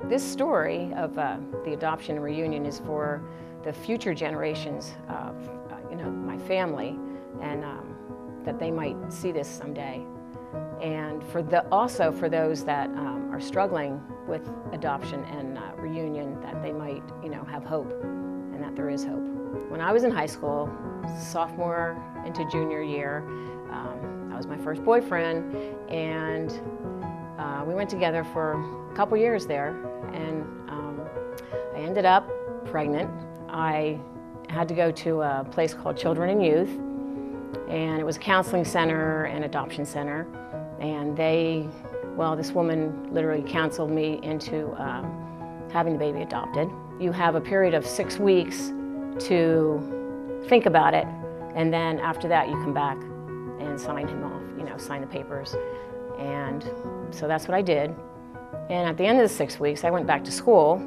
This story of the adoption and reunion is for the future generations of my family, and that they might see this someday. And also for those that are struggling with adoption and reunion, that they might have hope, and that there is hope. When I was in high school, sophomore into junior year, that was my first boyfriend, and we went together for a couple years there, and I ended up pregnant. I had to go to a place called Children and Youth, and it was a counseling center and adoption center, and this woman literally counseled me into having the baby adopted. You have a period of 6 weeks to think about it, and then after that you come back and sign him off, sign the papers. And so that's what I did. And at the end of the 6 weeks, I went back to school,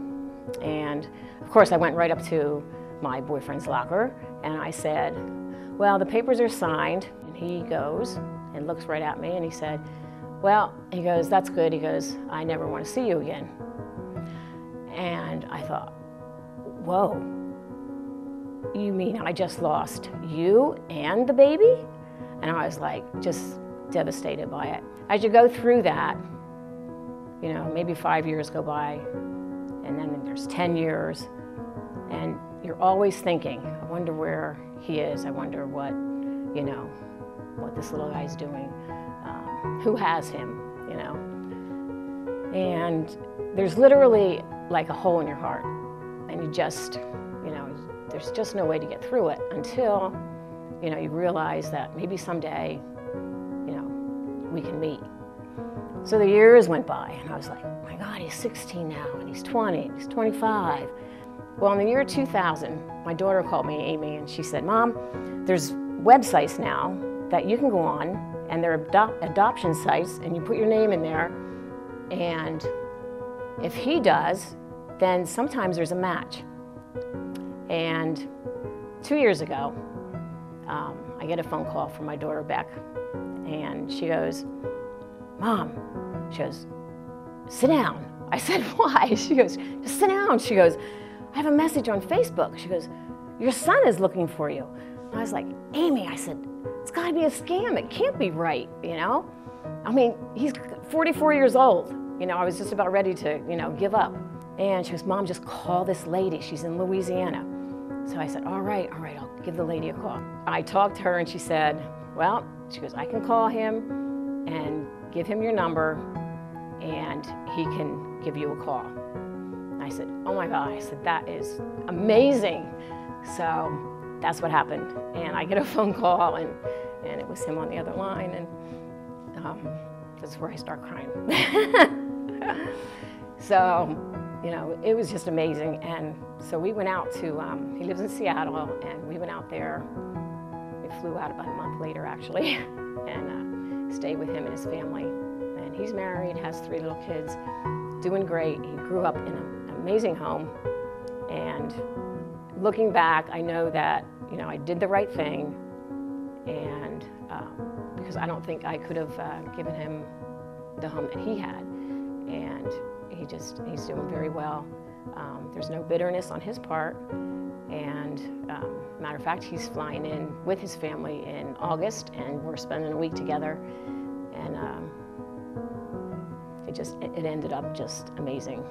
and of course I went right up to my boyfriend's locker, and I said, well, the papers are signed. And he goes and looks right at me, and he said, well, he goes, that's good. He goes, I never want to see you again. And I thought, whoa, you mean I just lost you and the baby? And I was like, just devastated by it. As you go through that, maybe 5 years go by, and then there's 10 years, and you're always thinking, I wonder where he is. I wonder what this little guy's doing. Who has him, And there's literally like a hole in your heart, and you just, there's just no way to get through it until, you realize that maybe someday, we can meet. So the years went by, and I was like, oh my God, he's 16 now, and he's 20, and he's 25. Well, in the year 2000, my daughter called me, Amy, and she said, Mom, there's websites now that you can go on, and they're adoption sites, and you put your name in there, and if he does, then sometimes there's a match. And 2 years ago, I get a phone call from my daughter, Beck, and she goes, Mom, she goes, sit down. I said, why? She goes, just sit down. She goes, I have a message on Facebook. She goes, your son is looking for you. And I was like, Amy, I said, it's gotta be a scam. It can't be right, I mean, he's 44 years old. I was just about ready to, give up. And she goes, Mom, just call this lady. She's in Louisiana. So I said, all right, I'll give the lady a call. I talked to her, and she said, well, she goes, I can call him and give him your number, and he can give you a call. And I said, oh my God, I said, that is amazing. So that's what happened. And I get a phone call, and it was him on the other line, and that's where I start crying. So, it was just amazing. And so we went out to, he lives in Seattle, and we went out there. We flew out about a month later, actually, and stayed with him and his family. And he's married, has 3 little kids, doing great. He grew up in an amazing home. And looking back, I know that, I did the right thing, and because I don't think I could have given him the home that he had. And he's doing very well. There's no bitterness on his part. And matter of fact, he's flying in with his family in August, and we're spending a week together. And it ended up just amazing.